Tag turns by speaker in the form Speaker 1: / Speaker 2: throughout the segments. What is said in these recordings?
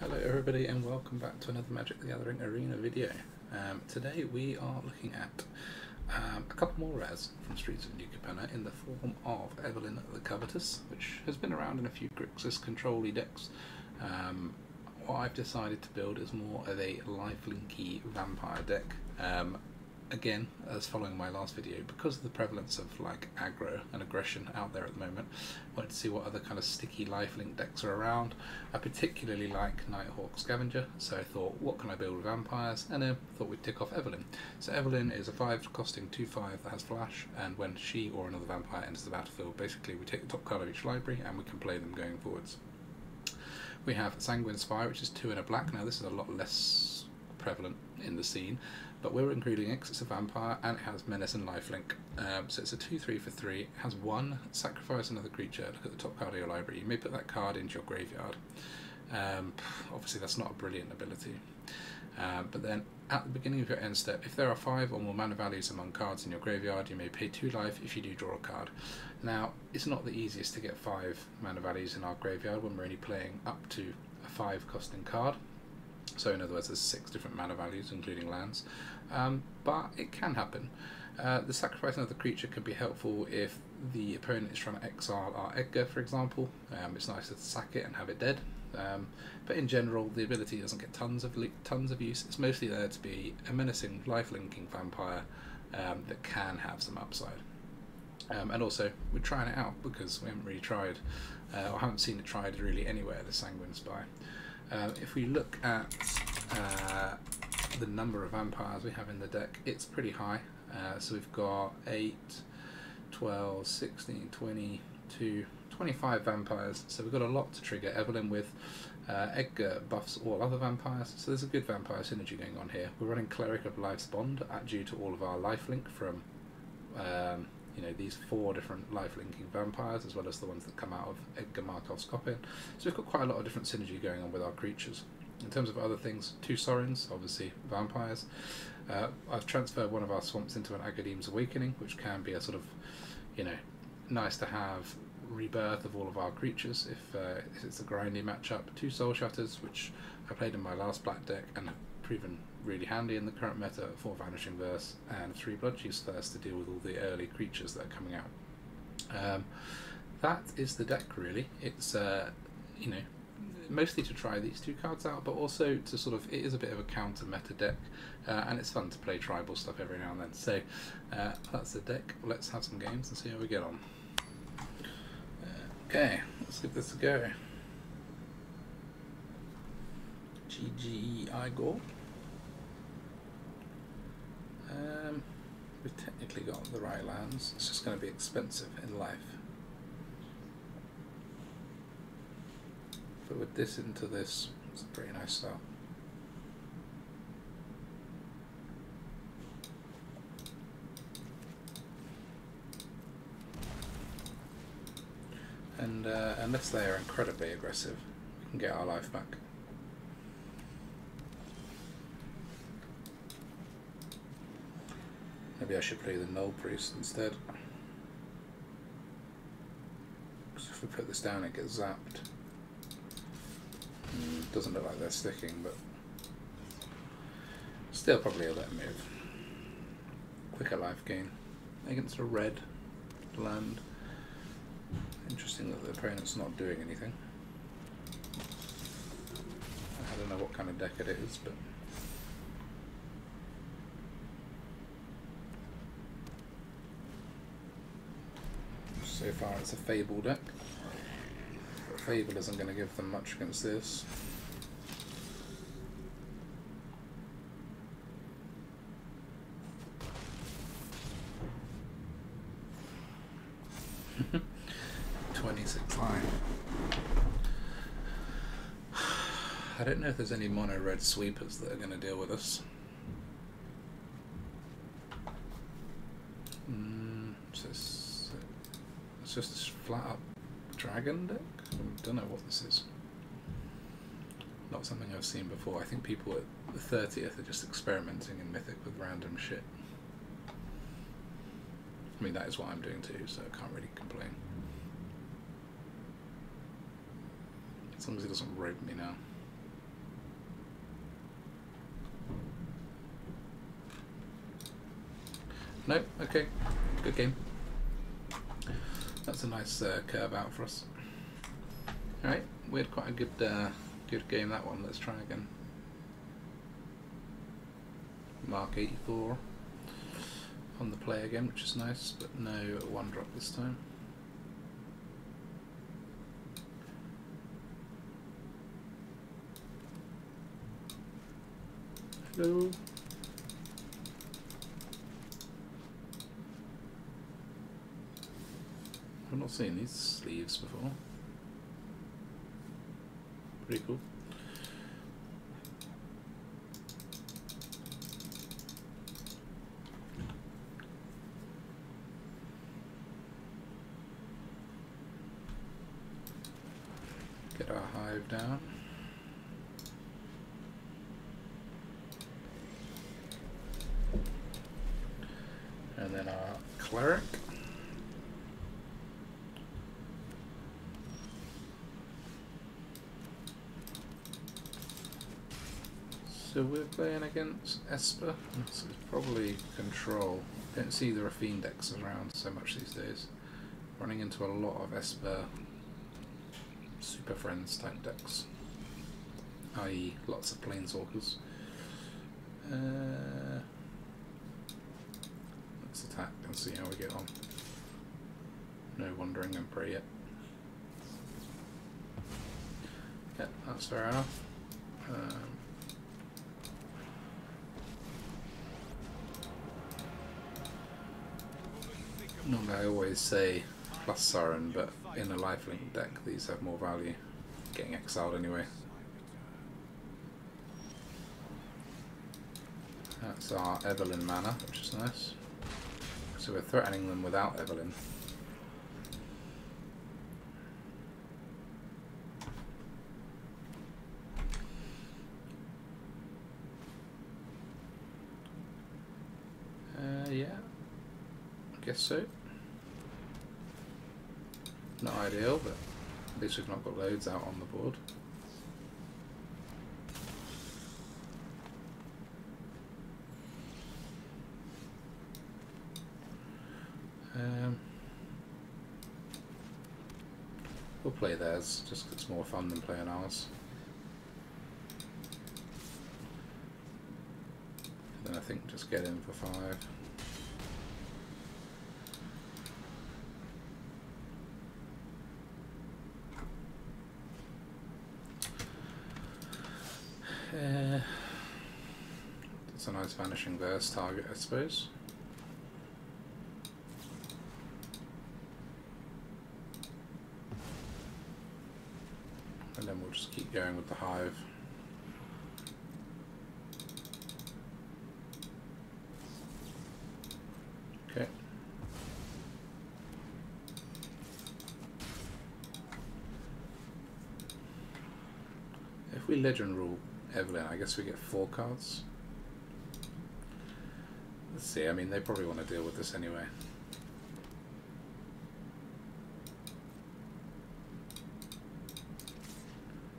Speaker 1: Hello everybody and welcome back to another Magic the Gathering Arena video. Today we are looking at a couple more rares from Streets of New Capenna in the form of Evelyn the Covetous, which has been around in a few Grixis control-y decks. What I've decided to build is more of a lifelinky vampire deck. Again, as following my last video, because of the prevalence of like aggro and aggression out there at the moment, I wanted to see what other kind of sticky lifelink decks are around. I particularly like Nighthawk Scavenger, so I thought, what can I build with vampires? And I thought we'd tick off Evelyn. So Evelyn is a 5 costing 2/5 that has flash, and when she or another vampire enters the battlefield, basically we take the top card of each library and we can play them going forwards. We have Sanguine Spire, which is 2 and a black. Now this is a lot less prevalent in the scene, but we're including X, it's a vampire, and it has Menace and Lifelink. So it's a 2/3 for 3, it has 1, sacrifice another creature, look at the top card of your library, you may put that card into your graveyard. Obviously that's not a brilliant ability. But then at the beginning of your end step, if there are 5 or more mana values among cards in your graveyard, you may pay 2 life if you do draw a card. Now, it's not the easiest to get 5 mana values in our graveyard when we're only playing up to a 5 costing card. So in other words, there's 6 different mana values, including lands, but it can happen. The sacrifice of the creature can be helpful if the opponent is trying to exile our Edgar, for example. It's nice to sack it and have it dead, but in general, the ability doesn't get tons of use. It's mostly there to be a menacing, life-linking vampire that can have some upside. And also, we're trying it out because we haven't really tried, or haven't seen it tried really anywhere, the Sanguine Spire. If we look at the number of vampires we have in the deck, it's pretty high. So we've got 8, 12, 16, 22, 25 vampires. So we've got a lot to trigger Evelyn with. Edgar buffs all other vampires, so there's a good vampire synergy going on here. We're running Cleric of Life's Bond due to all of our lifelink from these 4 different life-linking vampires, as well as the ones that come out of Edgar Markov's Coppin. So we've got quite a lot of different synergy going on with our creatures. In terms of other things, 2 Sorins, obviously vampires. I've transferred one of our swamps into an Agadeem's Awakening, which can be a sort of, nice to have rebirth of all of our creatures if it's a grindy matchup. 2 Soul Shatters, which I played in my last black deck and have proven really handy in the current meta, 4 Vanishing Verse and 3 Bloodchief's Thirst to deal with all the early creatures that are coming out. That is the deck really. It's mostly to try these 2 cards out, but also to sort of, it is a bit of a counter meta deck, and it's fun to play tribal stuff every now and then. So that's the deck. Let's have some games and see how we get on. Okay, let's give this a go. GG Igor. We've technically got the right lands, it's just going to be expensive in life. But with this into this, it's a pretty nice start. And unless they are incredibly aggressive, we can get our life back. Maybe I should play the Null Priest instead. Because if we put this down, it gets zapped. Doesn't look like they're sticking, but still probably a better move. Quicker life gain against a red land. Interesting that the opponent's not doing anything. I don't know what kind of deck it is, but so far it's a Fable deck. But Fable isn't going to give them much against this. I don't know if there's any mono red sweepers that are going to deal with us. So it's just a flat up dragon deck? I don't know what this is. Not something I've seen before. I think people at the 30th are just experimenting in Mythic with random shit. I mean, that is what I'm doing too, so I can't really complain. As long as he doesn't rope me now. No? Okay. Good game. That's a nice curve out for us. Alright, we had quite a good game that one. Let's try again. Mark 84 on the play again, which is nice, but no one drop this time. Hello. I've not seen these sleeves before. Pretty cool. Get our hive down. And then our cleric. So we're playing against Esper. This is probably Control. Don't see there are Fiend decks around so much these days. Running into a lot of Esper Superfriends type decks, i.e. lots of Planeswalkers. Let's attack and see how we get on. No wandering Emperor yet. Yep, that's fair enough. Normally I always say plus Siren, but in a lifelink deck these have more value. Getting exiled anyway. That's our Evelyn mana, which is nice. So we're threatening them without Evelyn. Yeah, I guess so. Not ideal, but at least we've not got loads out on the board. We'll play theirs, just 'cause it's more fun than playing ours. And then I think just get in for 5. It's a nice vanishing verse target, I suppose. And then we'll just keep going with the hive. Okay. If we legend rule Evelyn, I guess we get 4 cards. Let's see, I mean they probably want to deal with this anyway.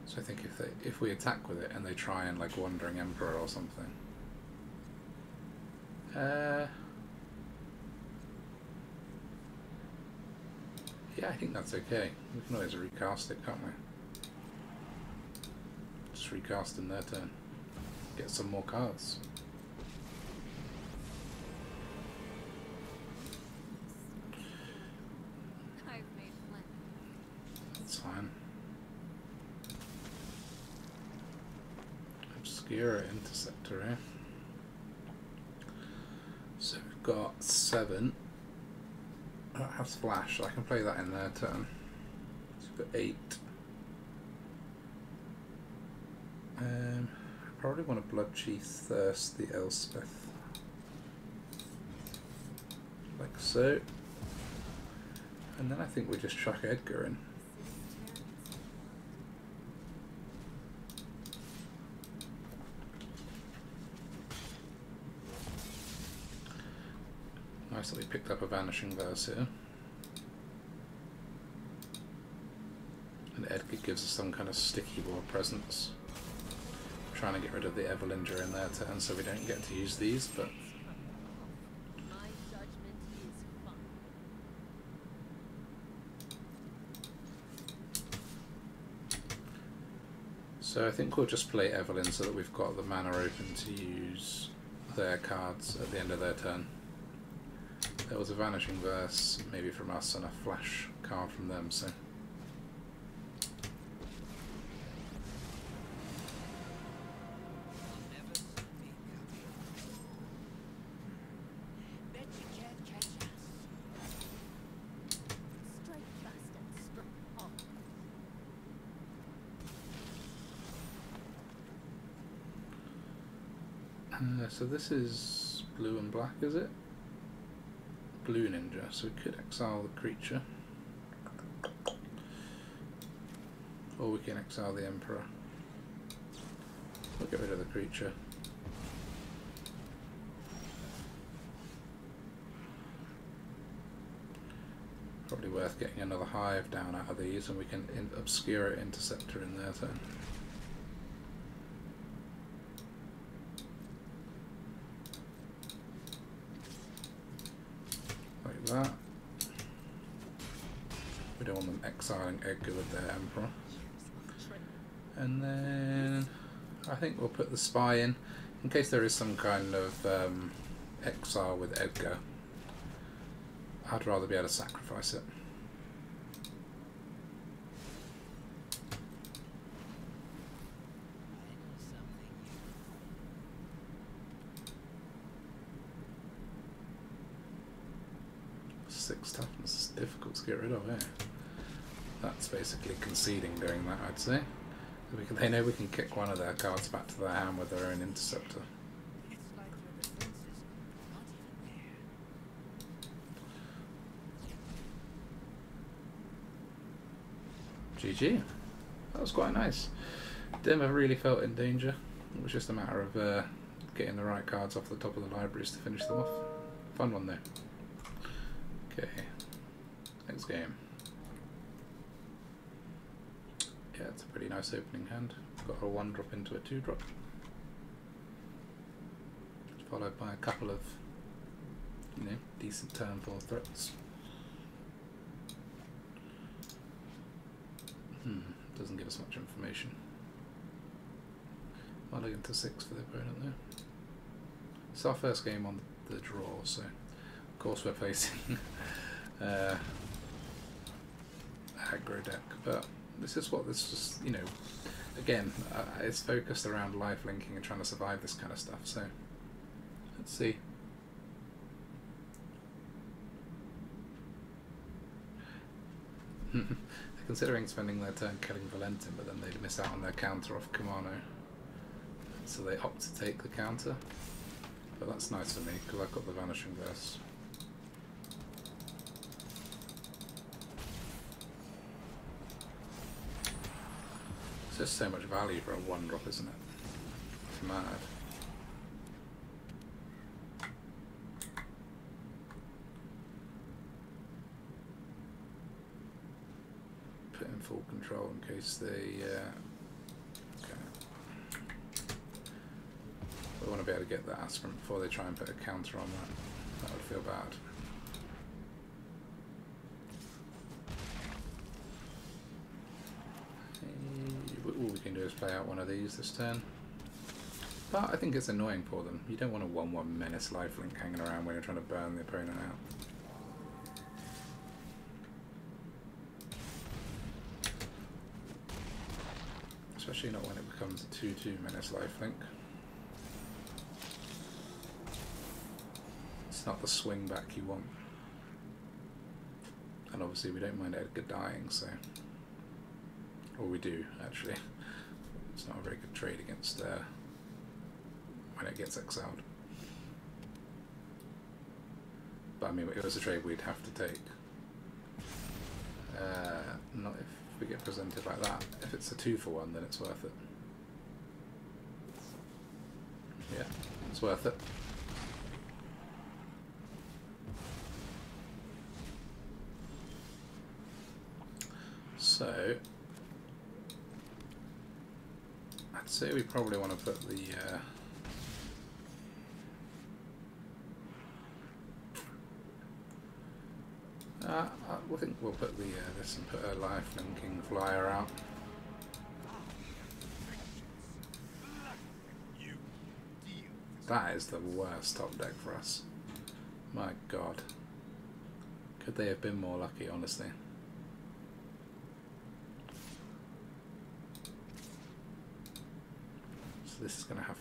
Speaker 1: So I think if we attack with it and they try and like Wandering Emperor or something. Yeah, I think that's okay. We can always recast it, can't we? Just recast in their turn. Get some more cards. That's fine. Obscura Interceptor, eh? So we've got 7. That has Flash, so I can play that in their turn. So we've got 8. I probably want to Bloodchief Thirst the Elspeth. Like so. And then I think we just chuck Edgar in. Nice that we picked up a Vanishing Verse here. And Edgar gives us some kind of sticky board presence. Trying to get rid of the Evelyn during their turn so we don't get to use these, but So I think we'll just play Evelyn so that we've got the mana open to use their cards at the end of their turn. There was a Vanishing Verse maybe from us and a flash card from them, so... So this is blue and black, is it? Blue ninja, so we could exile the creature. Or we can exile the Emperor. We'll get rid of the creature. Probably worth getting another hive down out of these, and we can obscure it Interceptor in their turn. Like that. We don't want them exiling Edgar with their Emperor. And then I think we'll put the Spy in case there is some kind of exile with Edgar. I'd rather be able to sacrifice it. Six toughness is difficult to get rid of, eh? That's basically conceding doing that, I'd say. They know we can kick one of their cards back to their hand with their own Interceptor. GG. That was quite nice. Didn't ever really felt in danger. It was just a matter of getting the right cards off the top of the libraries to finish them off. Fun one though. Okay. Next game. Yeah, it's a pretty nice opening hand. Got a 1-drop into a 2-drop. Followed by a couple of, you know, decent turn 4 threats. Doesn't give us much information. I'll look into 6 for the opponent there. It's our first game on the draw, so of course we're facing aggro deck, but this is what this just, you know, again, it's focused around life linking and trying to survive this kind of stuff, so let's see. Considering spending their turn killing Valentin, but then they'd miss out on their counter off Kumano, so they opt to take the counter. But that's nice for me because I've got the Vanishing Verse. It's just so much value for a 1-drop, isn't it? It's mad. Put in full control in case they okay. We want to be able to get that aspirant before they try and put a counter on that. That would feel bad. All we can do is play out one of these this turn. But I think it's annoying for them. You don't want a 1/1 menace lifelink hanging around when you're trying to burn the opponent out. Especially not when it becomes a 2/2 menace lifelink. It's not the swing back you want. And obviously we don't mind Edgar dying, so... Or we do, actually. It's not a very good trade against when it gets exiled. But I mean, it was a trade we'd have to take. Not if we get presented like that. If it's a 2-for-1, then it's worth it. Yeah, it's worth it. So, I'd say we probably want to put the I think we'll put the this and put a life linking flyer out. That is the worst top deck for us. My god. Could they have been more lucky, honestly? So this is going to have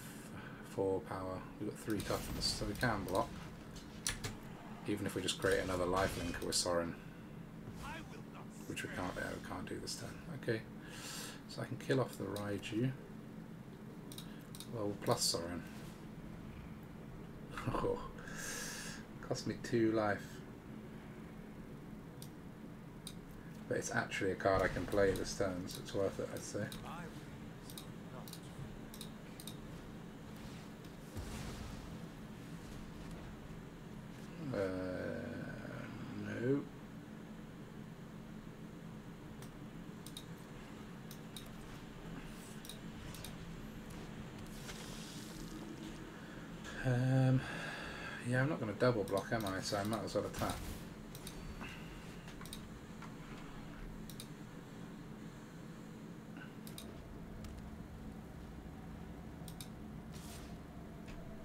Speaker 1: 4 power. We've got 3 toughness, so we can block. Even if we just create another lifelink with Sorin. Which we can't do this turn. Okay. So I can kill off the Raiju. Well, plus Sorin. Oh, cost me 2 life. But it's actually a card I can play this turn, so it's worth it, I'd say. No. Yeah, I'm not going to double block, am I? So I might as well attack.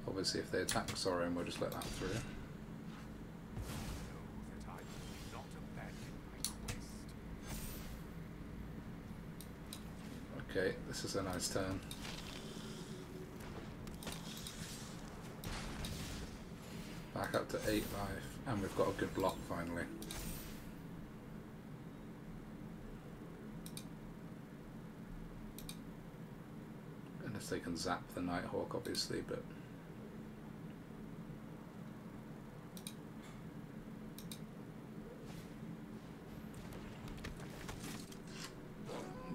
Speaker 1: Obviously, if they attack Sorin, we'll just let that through. Okay, this is a nice turn. Back up to 8 life, and we've got a good block finally. Unless they can zap the Nighthawk, obviously, but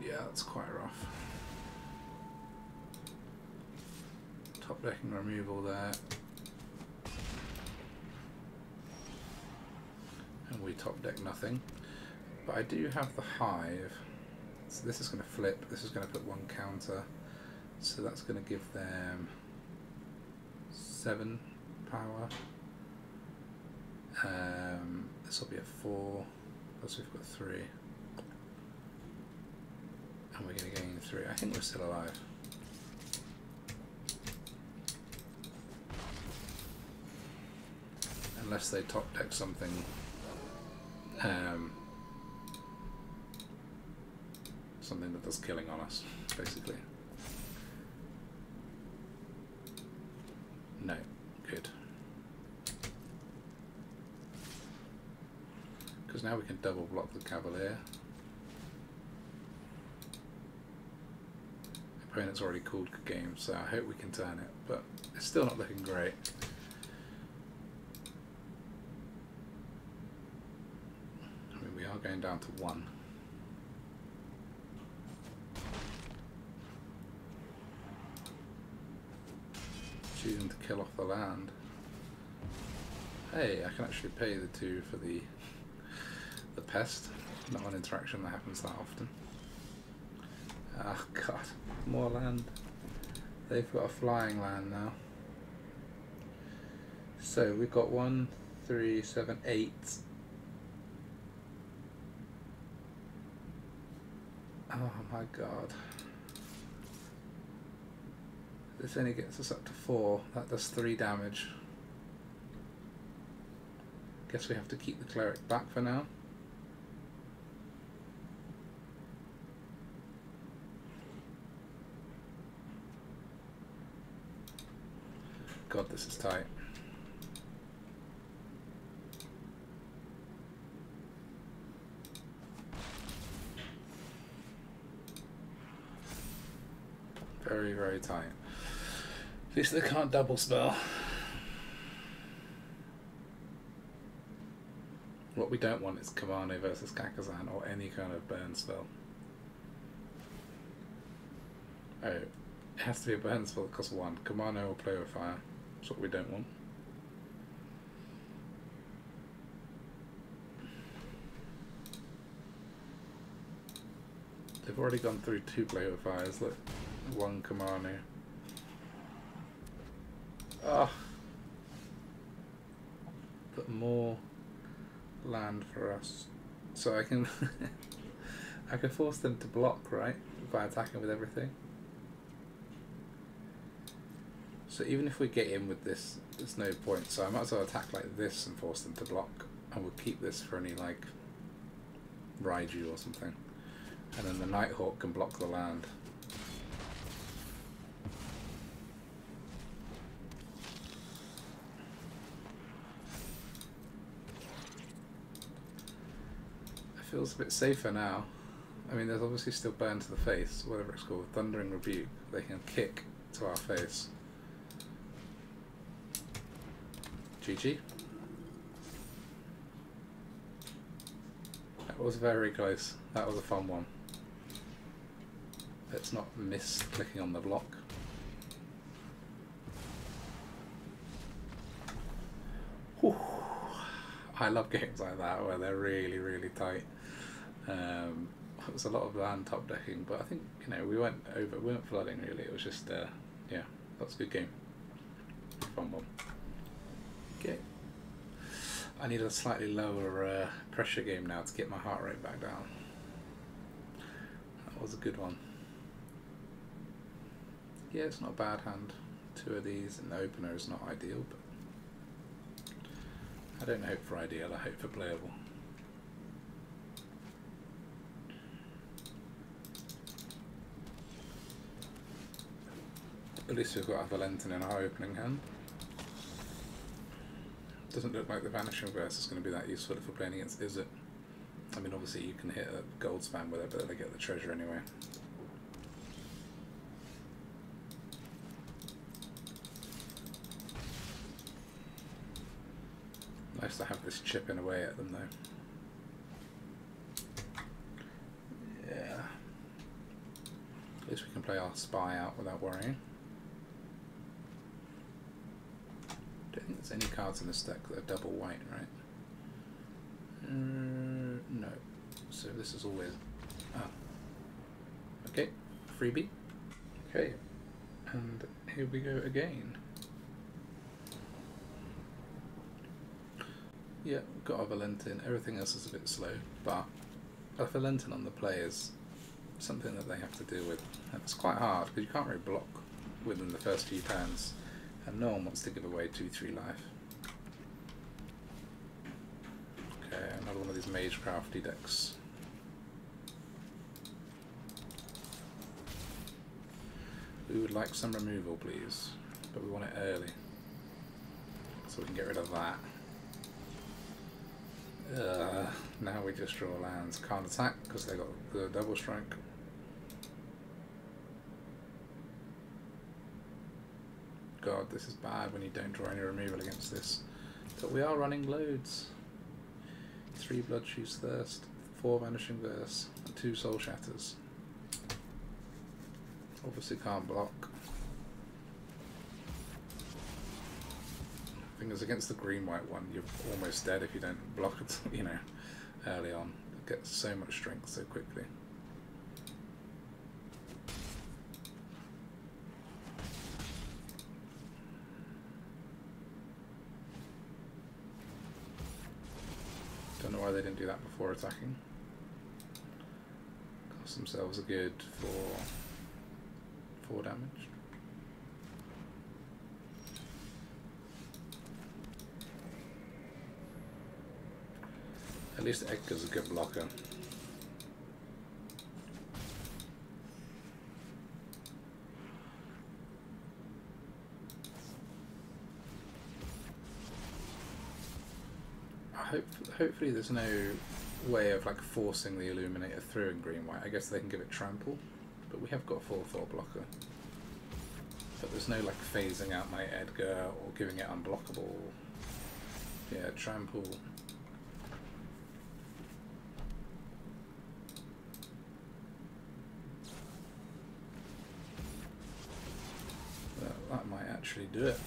Speaker 1: yeah, that's quite rough. Top decking removal there. And we top deck nothing. But I do have the Hive. So this is going to flip. This is going to put 1 counter. So that's going to give them 7 power. This will be a 4. Plus we've got 3. And we're going to gain 3. I think we're still alive. Unless they top deck something. Something that does killing on us, basically. No, good. Because now we can double block the Cavalier. Opponent's already called good game, so I hope we can turn it, but it's still not looking great. I mean, we are going down to 1. Choosing to kill off the land. Hey, I can actually pay the 2 for the pest. Not an interaction that happens that often. Oh god, more land. They've got a flying land now. So we've got 1, 3, 7, 8. Oh my god. This only gets us up to 4. That does 3 damage. Guess we have to keep the cleric back for now. God, this is tight. Very, very tight. At least they can't double spell. What we don't want is Kamano versus Kakazan or any kind of burn spell. Oh, it has to be a burn spell that costs 1. Kamano or Play with Fire. That's what we don't want. They've already gone through 2 Play with Fires, look. 1 Kamano. Ah, put more land for us, so I can I can force them to block, right, by attacking with everything. So even if we get in with this, there's no point. So I might as well attack like this and force them to block. And we'll keep this for any like Raiju or something. And then the Nighthawk can block the land. It feels a bit safer now. I mean, there's obviously still Burn to the Face, whatever it's called, Thundering Rebuke. They can kick to our face. GG. That was very close. That was a fun one. Let's not miss clicking on the block. Whew. I love games like that where they're really, really tight. It was a lot of land top decking, but I think, you know, we weren't flooding really. It was just, yeah, that's a good game. Fun one. Okay. I need a slightly lower pressure game now to get my heart rate back down. That was a good one. Yeah, it's not a bad hand. 2 of these in the opener is not ideal, but I don't hope for ideal, I hope for playable. At least we've got a Valentin in our opening hand. Doesn't look like the Vanishing Verse is going to be that useful if we're playing against Izzet. I mean, obviously you can hit a gold spam with it, but they get the treasure anyway. Nice to have this chipping away at them though. Yeah. At least we can play our spy out without worrying. I don't think there's any cards in this deck that are double white, right? No. So this is always... Ah. Okay, freebie. Okay, and here we go again. Yeah, we've got our Valentin. Everything else is a bit slow, but a Valentin on the play is something that they have to deal with. And it's quite hard because you can't really block within the first few turns, and no one wants to give away 2-3 life. Okay, another one of these Magecrafty decks. We would like some removal, please, but we want it early, so we can get rid of that. Now we just draw lands. Can't attack because they got the double strike. God, this is bad when you don't draw any removal against this. But we are running loads. 3 Bloodshoes Thirst, 4 Vanishing Verse, and 2 Soul Shatters. Obviously can't block. I think it's against the green-white one, you're almost dead if you don't block it, you know, early on. It gets so much strength so quickly. Don't know why they didn't do that before attacking. Cost themselves a good for 4 damage. At least Edgar's a good blocker. Hopefully there's no way of like forcing the Illuminator through in green-white. I guess they can give it trample, but we have got 4/4 blocker. But there's no like phasing out my Edgar or giving it unblockable. Yeah, trample. That might actually do it.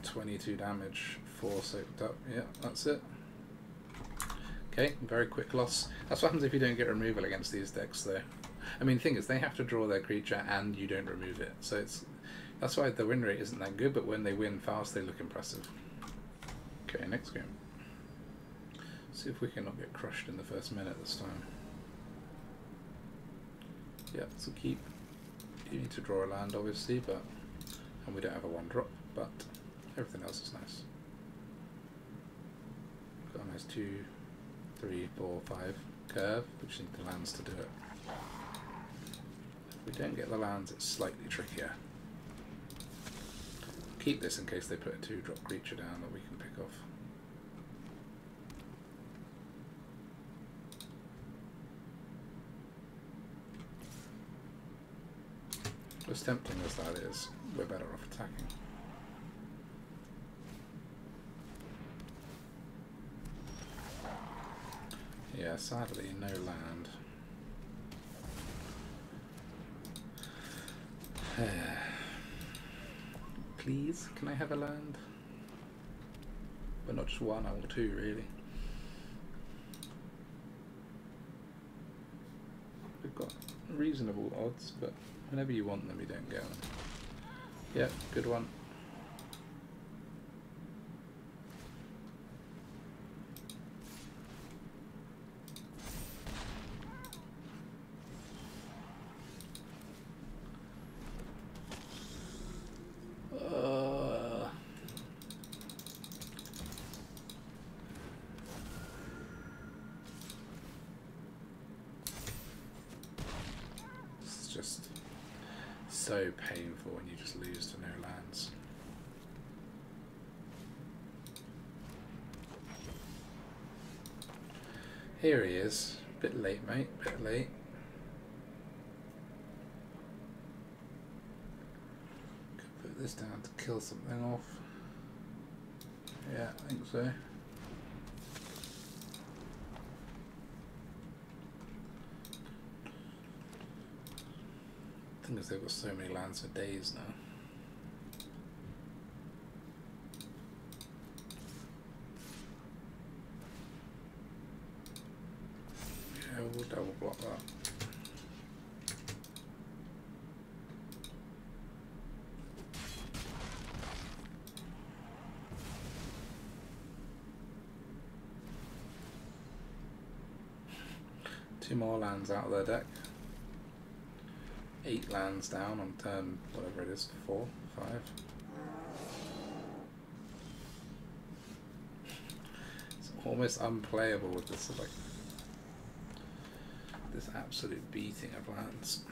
Speaker 1: 22 damage, 4 soaked up. Yeah, that's it. Okay, very quick loss. That's what happens if you don't get removal against these decks though. I mean, the thing is, they have to draw their creature and you don't remove it. So that's why the win rate isn't that good, but when they win fast, they look impressive. Okay, next game. See if we can not get crushed in the first minute this time. Yeah, so keep. You need to draw a land, obviously, but And we don't have a 1-drop, but everything else is nice. Got a nice 2, 3, 4, 5 curve. We just need the lands to do it. If we don't get the lands, it's slightly trickier. Keep this in case they put a 2-drop creature down that we can pick off. As tempting as that is, we're better off attacking. Yeah, sadly, no land. Please, can I have a land? But not just one, I want 2 really. We've got reasonable odds, but whenever you want them, you don't get them. Yep, good one. It's just so painful when you just lose to no lands. Here he is. Bit late, mate. Bit late. Could put this down to kill something off. Yeah, I think so. The thing is, they've got so many lands for days now. Yeah, we'll double block that. Two more lands out of their deck. 8 lands down on turn, whatever it is, 4, 5. It's almost unplayable with this, like, this absolute beating of lands.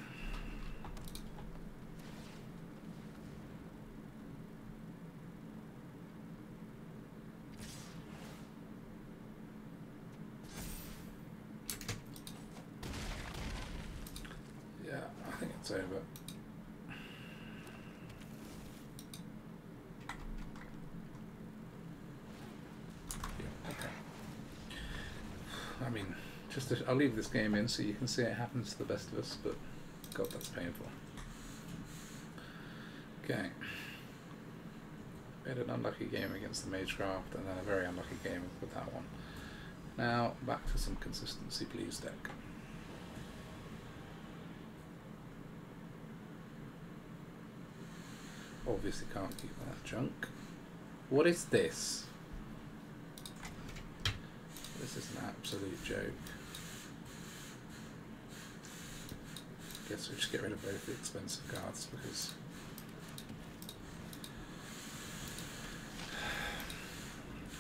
Speaker 1: It's over. Yeah, okay. I mean, I'll leave this game in so you can see it happens to the best of us, but God, that's painful. Okay. We had an unlucky game against the Magecraft and then a very unlucky game with that one. Now, back to some consistency, please, deck. Obviously can't keep that junk. What is this? This is an absolute joke. Guess we should get rid of both the expensive cards because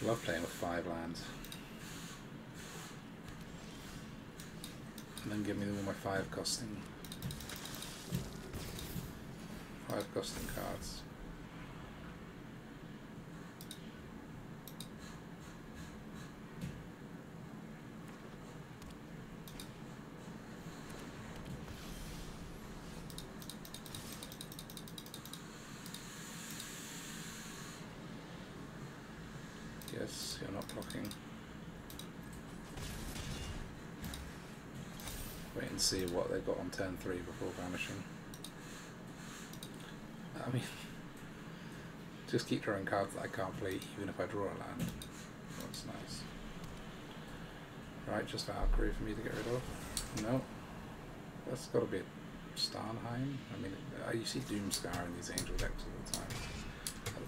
Speaker 1: I love playing with 5 lands. And then give me all my 5 costing cards. Yes, you're not blocking. Wait and see what they got on turn 3 before vanishing. I mean, just keep drawing cards that I can't play even if I draw a land. That's nice. Right, just Valkyrie for me to get rid of. No. That's got to be a Starnheim. I mean, you see Doomscar in these Angel decks all the time.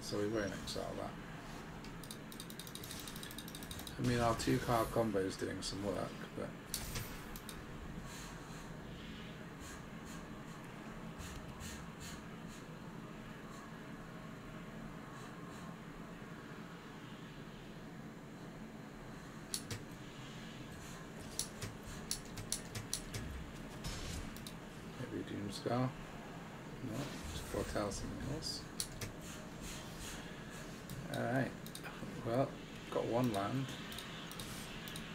Speaker 1: So we won't exile that. I mean, our 2-card combo is doing some work, but Doomscar. No, just foretell something else. Alright, well, got one land.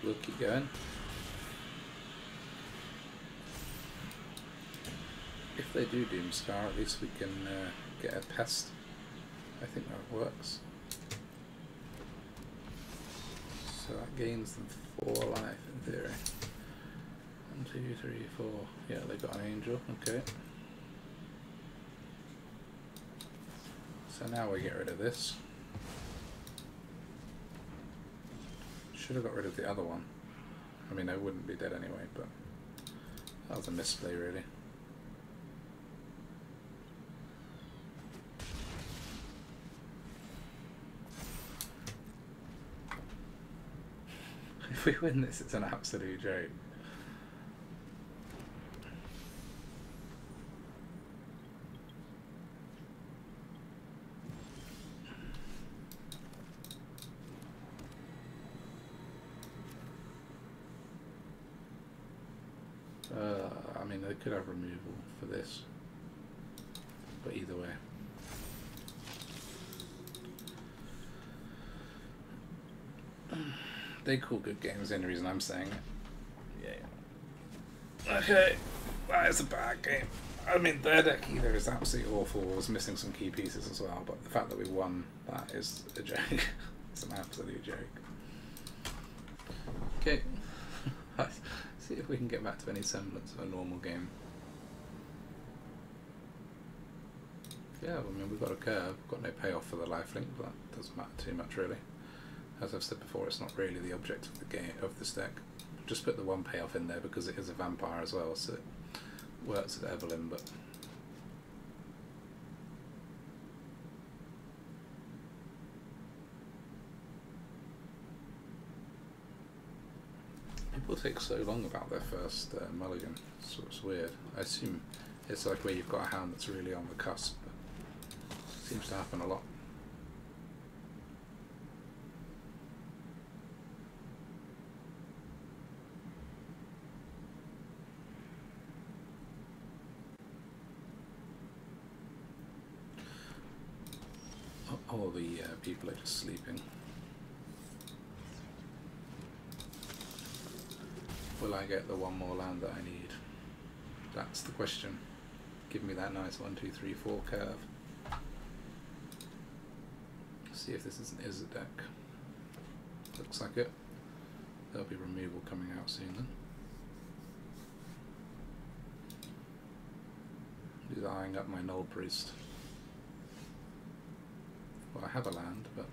Speaker 1: We'll keep going. If they do Doomscar, at least we can get a pest. I think that works. So that gains them 4 life in theory. 1, 2, 3, 4. Yeah, they got an angel. Okay. So now we get rid of this. Should have got rid of the other one. I mean, I wouldn't be dead anyway, but that was a misplay, really. If we win this, it's an absolute joke. I mean, they could have removal for this, but either way. They call good games, the only reason I'm saying it. Yeah. Okay, that is a bad game. I mean, their deck either is absolutely awful or was missing some key pieces as well, but the fact that we won, that is a joke. It's an absolute joke. Okay, let's see if we can get back to any semblance of a normal game. Yeah, I mean, we've got a curve, got no payoff for the lifelink, but that doesn't matter too much really. As I've said before, it's not really the object of the game of this deck. Just put the one payoff in there because it is a vampire as well, so it works at Evelyn, but people take so long about their first mulligan. It's weird. I assume it's like where you've got a hand that's really on the cusp, but it seems to happen a lot. All the people are just sleeping. Will I get the one more land that I need? That's the question. Give me that nice 1, 2, 3, 4 curve. See if this is an Izzet deck. Looks like it. There'll be removal coming out soon then. He's eyeing up my Null Priest. Well, I have a land, but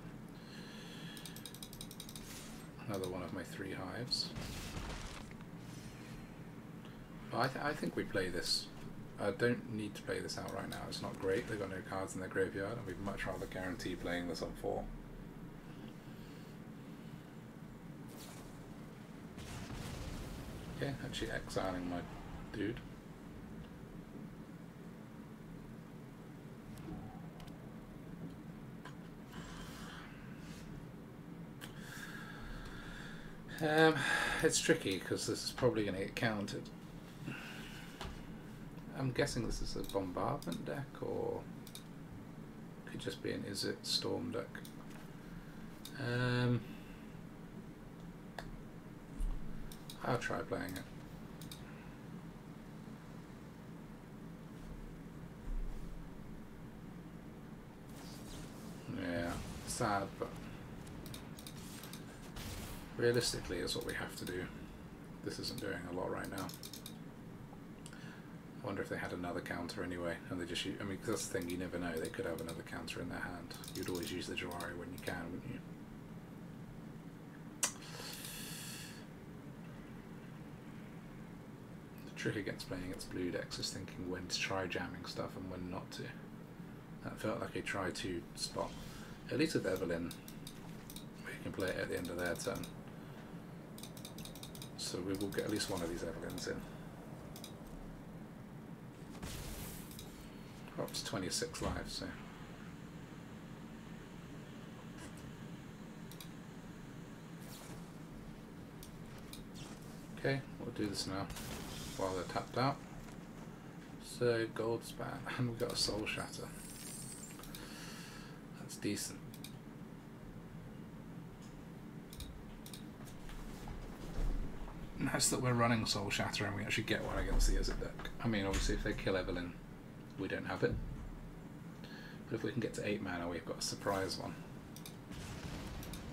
Speaker 1: another one of my 3 hives. But I think we play this. I don't need to play this out right now. It's not great. They've got no cards in their graveyard, and we'd much rather guarantee playing this on 4. Okay, actually exiling my dude. It's tricky because this is probably going to get countered. I'm guessing this is a bombardment deck, or could just be an Izzet Storm deck. I'll try playing it. Yeah, sad, but realistically, it's what we have to do. This isn't doing a lot right now. I wonder if they had another counter anyway, and they just use, I mean, cause that's the thing, you never know, they could have another counter in their hand. You'd always use the Jawari when you can, wouldn't you? The trick against playing against blue decks is thinking when to try jamming stuff and when not to. That felt like a try to spot. At least with Evelyn, we can play it at the end of their turn. So we will get at least one of these Evelyns in. Oh, it's 26 lives, so. Okay, we'll do this now while they're tapped out. So gold span, and we've got a soul shatter. That's decent. Nice that we're running soul shatter and we actually get one against the Izzet deck. I mean, obviously if they kill Evelyn, we don't have it. But if we can get to 8 mana, we've got a surprise one.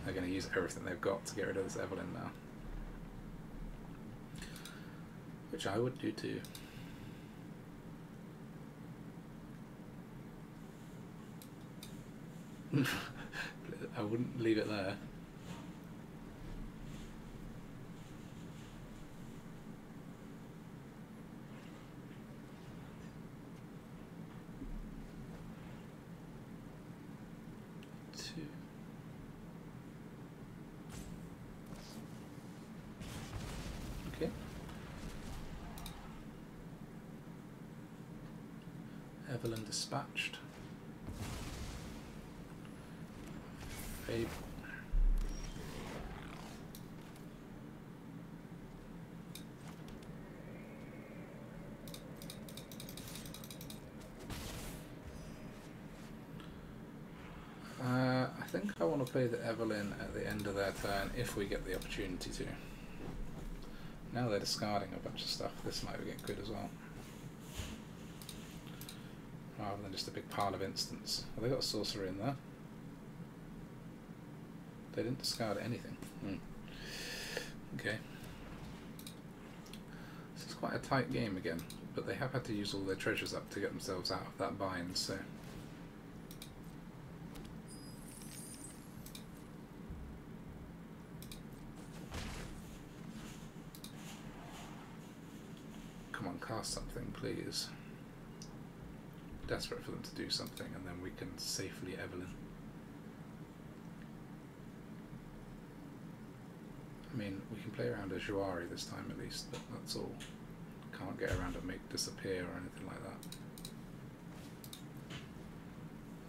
Speaker 1: They're going to use everything they've got to get rid of this Evelyn now. Which I would do too. I wouldn't leave it there. Okay. Evelyn dispatched. Fable. I think I want to play the Evelyn at the end of their turn if we get the opportunity to. Now they're discarding a bunch of stuff, this might get good as well. Rather than just a big pile of instants. Well, they got a sorcerer in there. They didn't discard anything. Okay. This is quite a tight game again, but they have had to use all their treasures up to get themselves out of that bind, so... Come on, cast something, please. Desperate for them to do something, and then we can safely Evelyn. I mean, we can play around a Juari this time at least, but that's all. Can't get around and make disappear or anything like that.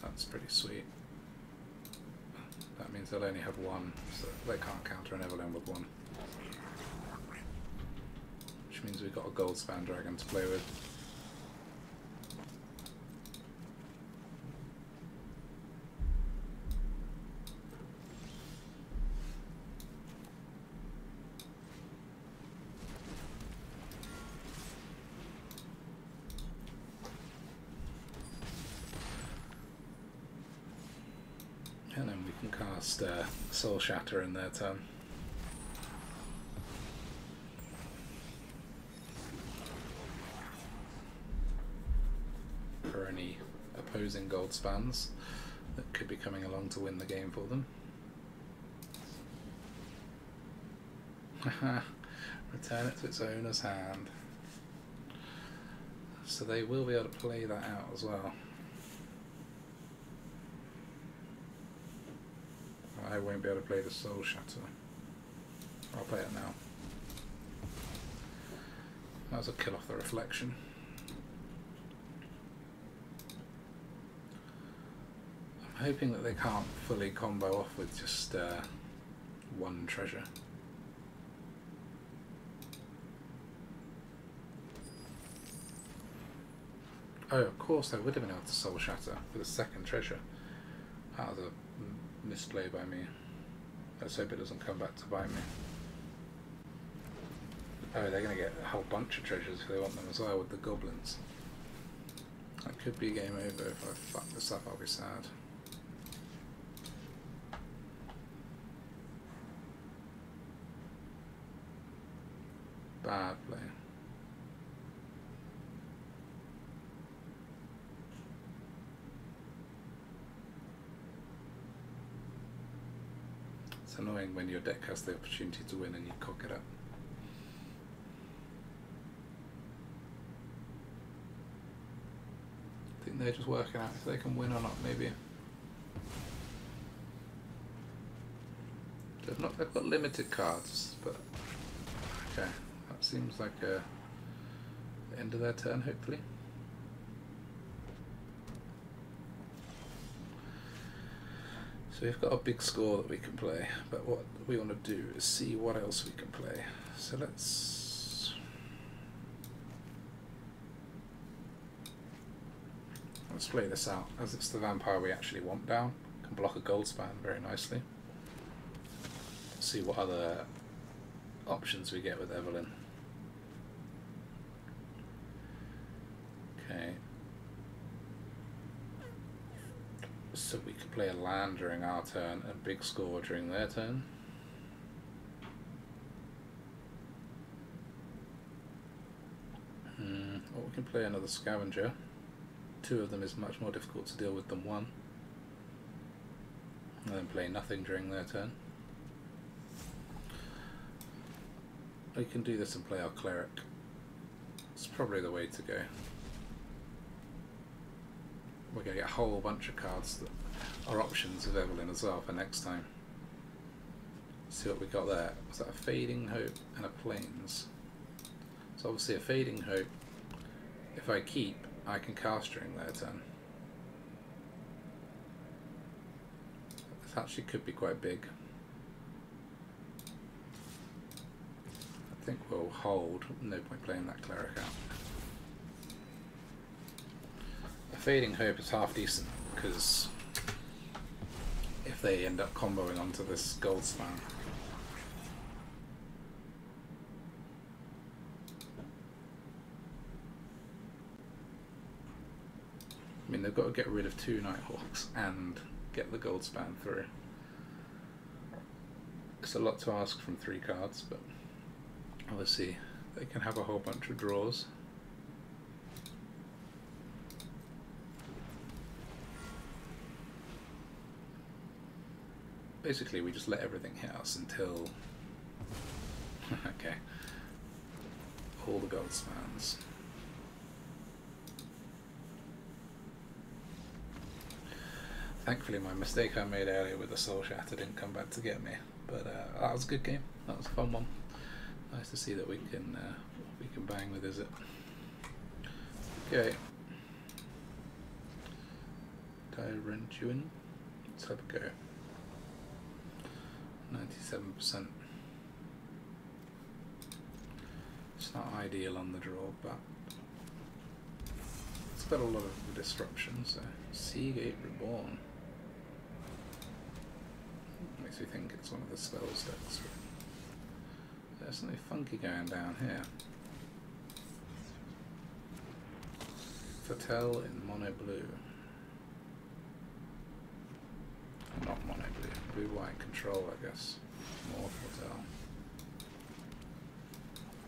Speaker 1: That's pretty sweet. That means they'll only have one, so they can't counter an Evelyn with one. Which means we've got a gold span dragon to play with. And then we can cast Soul Shatter in their turn. For any opposing gold spans that could be coming along to win the game for them. Return it to its owner's hand. So they will be able to play that out as well. I won't be able to play the Soul Shatter. I'll play it now. Might as well kill off the reflection. I'm hoping that they can't fully combo off with just one treasure. Oh, of course I would have been able to Soul Shatter with a second treasure. That was a misplay by me. Let's hope it doesn't come back to bite me. Oh, they're going to get a whole bunch of treasures if they want them as well with the goblins. That could be game over. If I fuck this up, I'll be sad. Bad play. It's annoying when your deck has the opportunity to win and you cock it up. I think they're just working out if they can win or not, maybe. They've got limited cards, but okay, that seems like the end of their turn, hopefully. So we've got a big score that we can play, but what we want to do is see what else we can play. So let's... Let's play this out, as it's the vampire we actually want down. Can block a gold span very nicely. Let's see what other options we get with Evelyn. Okay. So we could play a land during our turn and big score during their turn. Or we can play another scavenger. Two of them is much more difficult to deal with than one. And then play nothing during their turn. We can do this and play our cleric. It's probably the way to go. We're going to get a whole bunch of cards that are options of Evelyn as well for next time. See what we got there. Was that a Fading Hope and a Plains? So obviously a Fading Hope, if I keep, I can cast during their turn. This actually could be quite big. I think we'll hold. No point playing that cleric out. A Fading Hope is half decent because if they end up comboing onto this gold span, I mean, they've got to get rid of 2 Nighthawks and get the gold span through. It's a lot to ask from 3 cards, but obviously they can have a whole bunch of draws. Basically, we just let everything hit us until okay, all the gold spans. Thankfully, my mistake I made earlier with the Soul Shatter didn't come back to get me, but that was a good game. That was a fun one. Nice to see that we can bang with Izzet. Okay, Tyrantuan. Let's have a go. 97%. It's not ideal on the draw, but it's got a lot of disruption. So Seagate Reborn makes me think it's one of the spells decks. There's something funky going down here. Foretell in mono blue. Not mono blue, blue white control, I guess. More Foretell.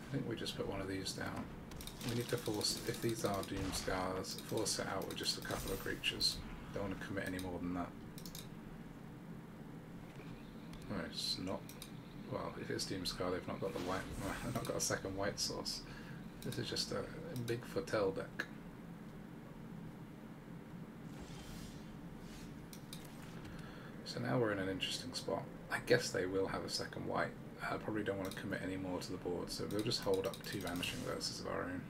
Speaker 1: I think we just put one of these down. We need to force, if these are Doom Scars, force it out with just a couple of creatures. Don't want to commit any more than that. No, it's not. Well, if it's Doom Scar, they've not got the white. They've not got a second white source. This is just a big Foretell deck. So now we're in an interesting spot. I guess they will have a second white. I probably don't want to commit any more to the board, so we'll just hold up 2 Vanishing Verses of our own.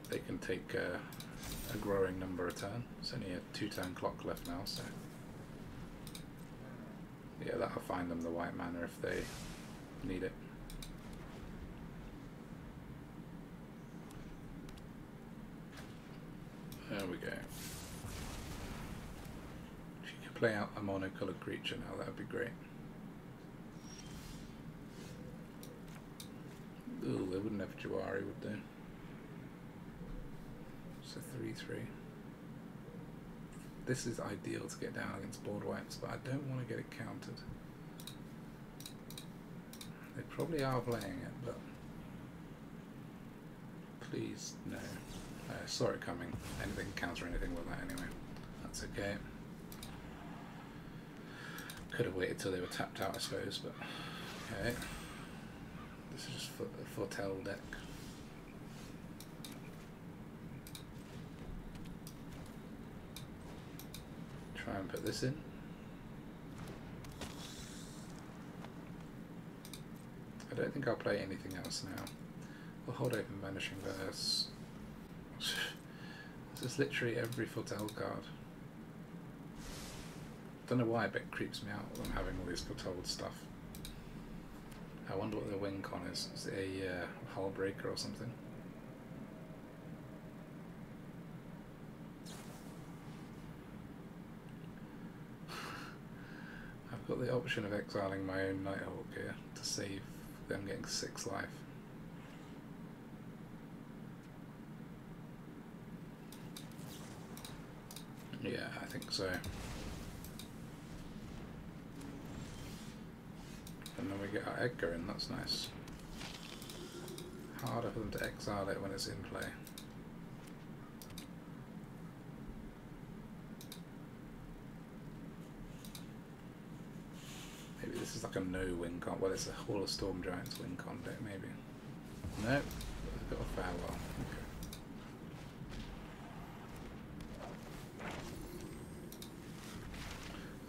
Speaker 1: They can take a growing number a turn. It's only a 2-turn clock left now, so yeah, that'll find them the white mana if they need it. There we go. If you could play out a mono-coloured creature now, that would be great. Ooh, they wouldn't have Jawari, would they? It's a 3/3. This is ideal to get down against board wipes, but I don't want to get it countered. They probably are playing it, but please no. I saw it coming. Anything counter anything with that anyway. That's okay. Could have waited till they were tapped out, I suppose, but okay. This is just a Foretell deck. Try and put this in. I don't think I'll play anything else now. We'll hold open Vanishing Verse. This is literally every Foretell card. Don't know why, but it creeps me out when I'm having all this foretold stuff. I wonder what the win con is. Is it a hull breaker or something? I've got the option of exiling my own Nighthawk here to save them getting 6 life. Yeah, I think so. And then we get our Edgar in, that's nice. Harder for them to exile it when it's in play. Maybe this is like a no win con. Well, it's a Hall of Storm Giants win con deck, maybe. No, they've got a farewell. Okay.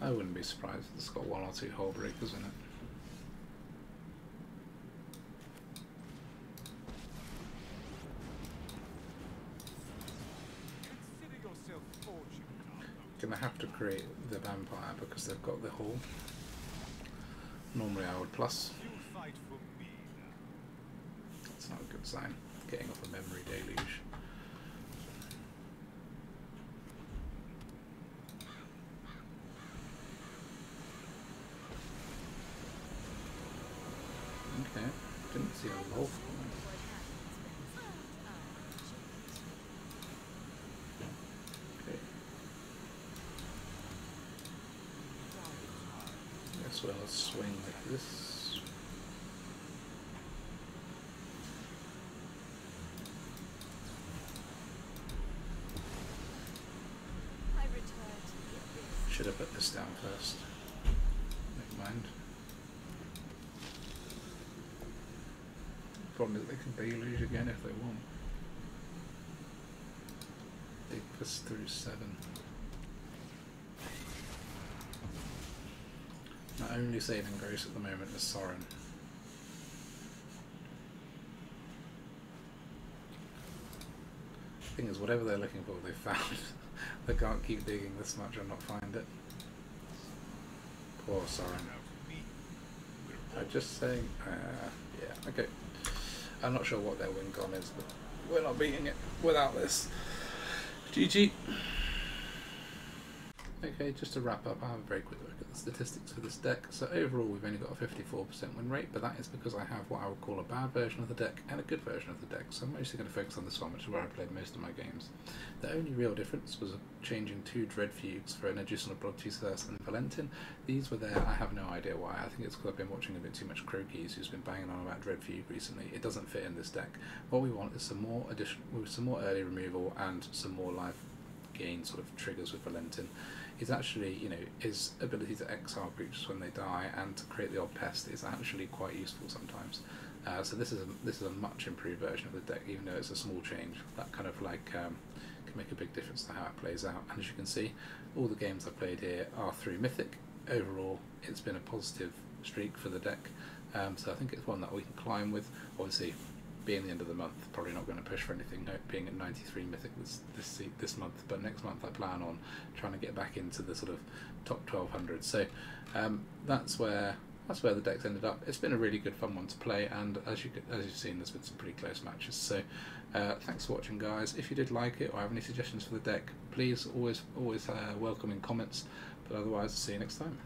Speaker 1: I wouldn't be surprised if it's got 1 or 2 Hull Breakers in it. Gonna have to create the vampire because they've got the Hull. Normally I would plus. That's not a good sign. Getting off a memory deluge. Okay, didn't see a wolf. Okay. Guess we'll swing like this. Should have put this down first. Never mind. Problem is they can deluge again if they want. They push through 7. My only saving grace at the moment is Sorin. The thing is, whatever they're looking for, they found. They can't keep digging this much and not find it. Poor Sorin. I'm just saying, yeah, okay. I'm not sure what their win con is, but we're not beating it without this. GG. Okay, just to wrap up, I'll have a very quick look at the statistics for this deck. So overall we've only got a 54% win rate, but that is because I have what I would call a bad version of the deck and a good version of the deck. So I'm mostly going to focus on this one, which is where I played most of my games. The only real difference was changing 2 Dread Fugues for an additional Bloodteaser and Valentin. These were there, I have no idea why. I think it's because I've been watching a bit too much Crokies, who's been banging on about Dread Fugue recently. It doesn't fit in this deck. What we want is some more early removal and some more life gain sort of triggers with Valentin. Is actually, you know, his ability to exile creatures when they die and to create the odd pest is actually quite useful sometimes. So this is a much improved version of the deck, even though it's a small change. That kind of like can make a big difference to how it plays out. And as you can see, all the games I've played here are through Mythic. Overall, it's been a positive streak for the deck. So I think it's one that we can climb with. Obviously, being the end of the month, probably not going to push for anything, being at 93 Mythic this month, but next month I plan on trying to get back into the sort of top 1200. So that's where the deck's ended up. It's been a really good fun one to play, and as you've seen, there's been some pretty close matches. So thanks for watching, guys. If you did like it or have any suggestions for the deck, please always welcome in comments, but otherwise see you next time.